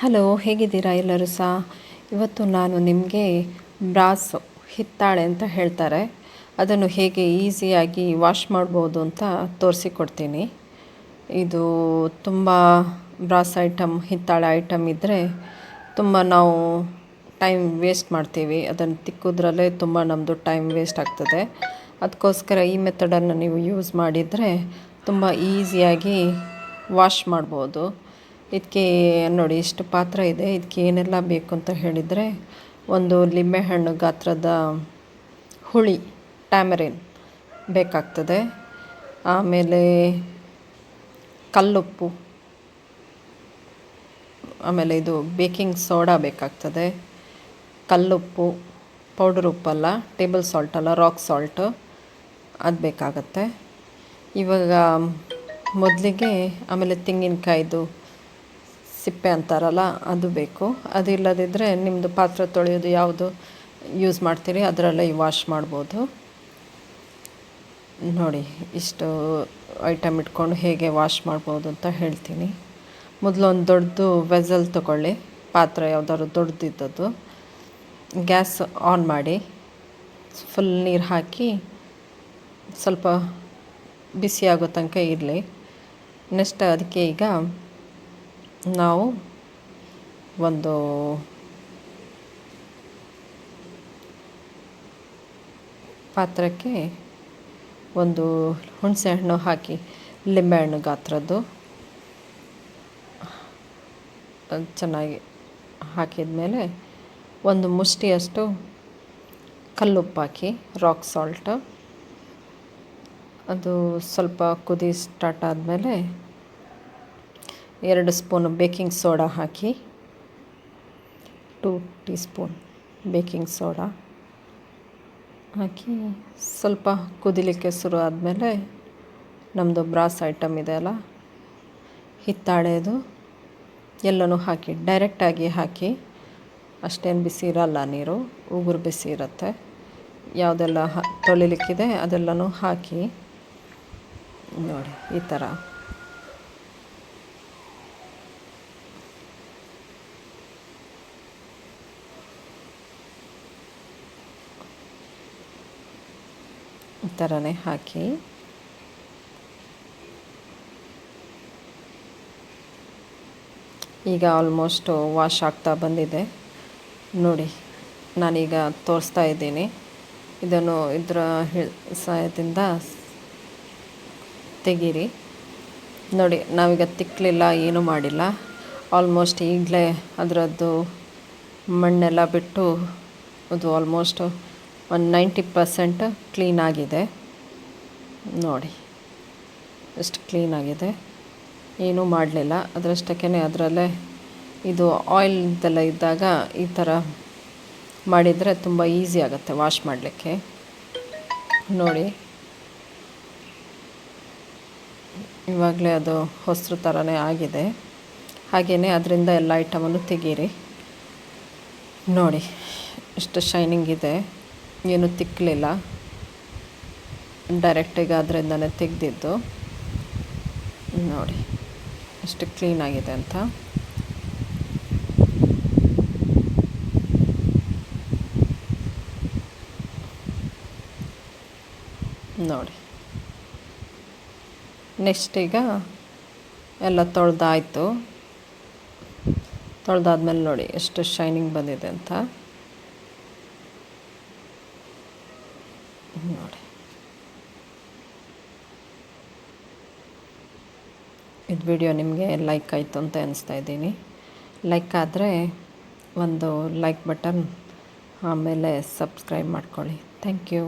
Hello, ಹೇಗಿದ್ದೀರಾ ಎಲ್ಲರೂ ಸಹ? ಇವತ್ತು ನಾನು ನಿಮಗೆ ಬ್ರಾಸು ಹಿತ್ತಾಳೆ ಅಂತ ಹೇಳ್ತಾರೆ, ಅದನ್ನು ಹೇಗೆ ಈಸಿಯಾಗಿ ವಾಶ್ ಮಾಡ್ಬೋದು ಅಂತ ತೋರಿಸಿಕೊಡ್ತೀನಿ. ಇದು ತುಂಬ ಬ್ರಾಸ್ ಐಟಮ್, ಹಿತ್ತಾಳೆ ಐಟಮ್ ಇದ್ದರೆ ತುಂಬ ನಾವು ಟೈಮ್ ವೇಸ್ಟ್ ಮಾಡ್ತೀವಿ. ಅದನ್ನು ತಿಕ್ಕೋದ್ರಲ್ಲೇ ತುಂಬ ನಮ್ಮದು ಟೈಮ್ ವೇಸ್ಟ್ ಆಗ್ತದೆ. ಅದಕ್ಕೋಸ್ಕರ ಈ ಮೆಥಡನ್ನು ನೀವು ಯೂಸ್ ಮಾಡಿದರೆ ತುಂಬ ಈಸಿಯಾಗಿ ವಾಶ್ ಮಾಡ್ಬೋದು. ಇದಕ್ಕೆ ನೋಡಿ, ಇಷ್ಟು ಪಾತ್ರ ಇದೆ. ಇದಕ್ಕೆ ಏನೆಲ್ಲ ಬೇಕು ಅಂತ ಹೇಳಿದರೆ, ಒಂದು ಲಿಂಬೆಹಣ್ಣು ಗಾತ್ರದ ಹುಳಿ, ಟ್ಯಾಮರಿನ್ ಬೇಕಾಗ್ತದೆ. ಆಮೇಲೆ ಕಲ್ಲುಪ್ಪು, ಆಮೇಲೆ ಇದು ಬೇಕಿಂಗ್ ಸೋಡಾ ಬೇಕಾಗ್ತದೆ. ಕಲ್ಲುಪ್ಪು, ಪೌಡರ್ ಉಪ್ಪಲ್ಲ, ಟೇಬಲ್ ಸಾಲ್ಟ್ ಅಲ್ಲ, ರಾಕ್ ಸಾಲ್ಟು, ಅದು ಬೇಕಾಗತ್ತೆ. ಇವಾಗ ಮೊದಲಿಗೆ ಆಮೇಲೆ ತೆಂಗಿನಕಾಯ್ದು ಸಿಪ್ಪೆ ಅಂತಾರಲ್ಲ, ಅದು ಬೇಕು. ಅದಿಲ್ಲದಿದ್ದರೆ ನಿಮ್ಮದು ಪಾತ್ರೆ ತೊಳೆಯೋದು ಯಾವುದು ಯೂಸ್ ಮಾಡ್ತೀರಿ ಅದರಲ್ಲೇ ವಾಶ್ ಮಾಡ್ಬೋದು. ನೋಡಿ, ಇಷ್ಟು ಐಟಮ್ ಇಟ್ಕೊಂಡು ಹೇಗೆ ವಾಶ್ ಮಾಡ್ಬೋದು ಅಂತ ಹೇಳ್ತೀನಿ. ಮೊದಲು ಒಂದು ದೊಡ್ಡದು ವೆಸಲ್ ತೊಗೊಳ್ಳಿ, ಪಾತ್ರೆ ಯಾವುದಾದ್ರು ದೊಡ್ಡದಿದ್ದದ್ದು. ಗ್ಯಾಸ್ ಆನ್ ಮಾಡಿ, ಫುಲ್ ನೀರು ಹಾಕಿ ಸ್ವಲ್ಪ ಬಿಸಿ ಆಗೋ ತನಕ ಇರಲಿ. ನೆಕ್ಸ್ಟ್ ಅದಕ್ಕೆ ಈಗ ನಾವು ಒಂದು ಪಾತ್ರಕ್ಕೆ ಒಂದು ಹುಣಸೆಹಣ್ಣು ಹಾಕಿ, ಲಿಂಬೆಹಣ್ಣು ಗಾತ್ರದ್ದು, ಚೆನ್ನಾಗಿ ಹಾಕಿದ ಮೇಲೆ ಒಂದು ಮುಷ್ಟಿಯಷ್ಟು ಕಲ್ಲುಪ್ಪು ಹಾಕಿ, ರಾಕ್ ಸಾಲ್ಟ್. ಅದು ಸ್ವಲ್ಪ ಕುದಿ ಸ್ಟಾರ್ಟ್ ಆದಮೇಲೆ 2 ಸ್ಪೂನ್ ಬೇಕಿಂಗ್ ಸೋಡಾ ಹಾಕಿ, 2 ಟೀ ಸ್ಪೂನ್ ಬೇಕಿಂಗ್ ಸೋಡಾ ಹಾಕಿ ಸ್ವಲ್ಪ ಕುದಿಲಿಕ್ಕೆ ಶುರು ಆದಮೇಲೆ ನಮ್ಮದು ಬ್ರಾಸ್ ಐಟಮ್ ಇದೆ ಅಲ್ಲ, ಹಿತ್ತಾಳೆದು, ಎಲ್ಲನೂ ಹಾಕಿ, ಡೈರೆಕ್ಟಾಗಿ ಹಾಕಿ. ಅಷ್ಟೇನು ಬಿಸಿ ಇರಲ್ಲ, ನೀರು ಉಗುರು ಬಿಸಿ ಇರುತ್ತೆ. ಯಾವುದೆಲ್ಲ ತೊಳಿಲಿಕ್ಕಿದೆ ಅದೆಲ್ಲನೂ ಹಾಕಿ ನೋಡಿ, ಈ ಥರ. ಈ ಥರನೇ ಹಾಕಿ ಈಗ ಆಲ್ಮೋಸ್ಟ್ ವಾಶ್ ಆಗ್ತಾ ಬಂದಿದೆ. ನೋಡಿ, ನಾನೀಗ ತೋರಿಸ್ತಾ ಇದ್ದೀನಿ. ಇದನ್ನು ಇದರ ಸಹಾಯದಿಂದ ತೆಗೀರಿ. ನೋಡಿ, ನಾವೀಗ ತಿಕ್ಕಲಿಲ್ಲ, ಏನೂ ಮಾಡಿಲ್ಲ. ಆಲ್ಮೋಸ್ಟ್ ಈಗಲೇ ಅದರದ್ದು ಮಣ್ಣೆಲ್ಲ ಬಿಟ್ಟು ಅದು ಆಲ್ಮೋಸ್ಟ್ ಒಂದು 90% ಕ್ಲೀನಾಗಿದೆ. ನೋಡಿ, ಎಷ್ಟು ಕ್ಲೀನಾಗಿದೆ, ಏನೂ ಮಾಡಲಿಲ್ಲ. ಅದರಷ್ಟಕ್ಕೇ ಅದರಲ್ಲೇ ಇದು ಆಯಿಲ್ದೆಲ್ಲ ಇದ್ದಾಗ ಈ ಥರ ಮಾಡಿದರೆ ತುಂಬ ಈಸಿ ಆಗುತ್ತೆ ವಾಶ್ ಮಾಡಲಿಕ್ಕೆ. ನೋಡಿ, ಇವಾಗಲೇ ಅದು ಹೊಸರು ಥರನೇ ಆಗಿದೆ. ಹಾಗೆಯೇ ಅದರಿಂದ ಎಲ್ಲ ಐಟಮನ್ನು ತೆಗೀರಿ. ನೋಡಿ, ಎಷ್ಟು ಶೈನಿಂಗ್ ಇದೆ, ಏನು ತಿಕ್ಕಲಿಲ್ಲ, ಡೈರೆಕ್ಟಿಗೆ ಅದರಿಂದನೇ ತೆಗೆದಿದ್ದು. ನೋಡಿ ಎಷ್ಟು ಕ್ಲೀನಾಗಿದೆ ಅಂತ. ನೋಡಿ, ನೆಕ್ಸ್ಟ್ ಈಗ ಎಲ್ಲ ತೊಳೆದಾಯಿತು. ತೊಳೆದಾದ್ಮೇಲೆ ನೋಡಿ ಎಷ್ಟು ಶೈನಿಂಗ್ ಬಂದಿದೆ ಅಂತ. ನೋಡಿ, ಇದು ವಿಡಿಯೋ ನಿಮಗೆ ಲೈಕ್ ಆಯಿತು ಅಂತ ಅನಿಸ್ತಾ ಇದ್ದೀನಿ. ಲೈಕ್ ಆದರೆ ಒಂದು ಲೈಕ್ ಬಟನ್, ಆಮೇಲೆ ಸಬ್ಸ್ಕ್ರೈಬ್ ಮಾಡ್ಕೊಳ್ಳಿ. Thank you.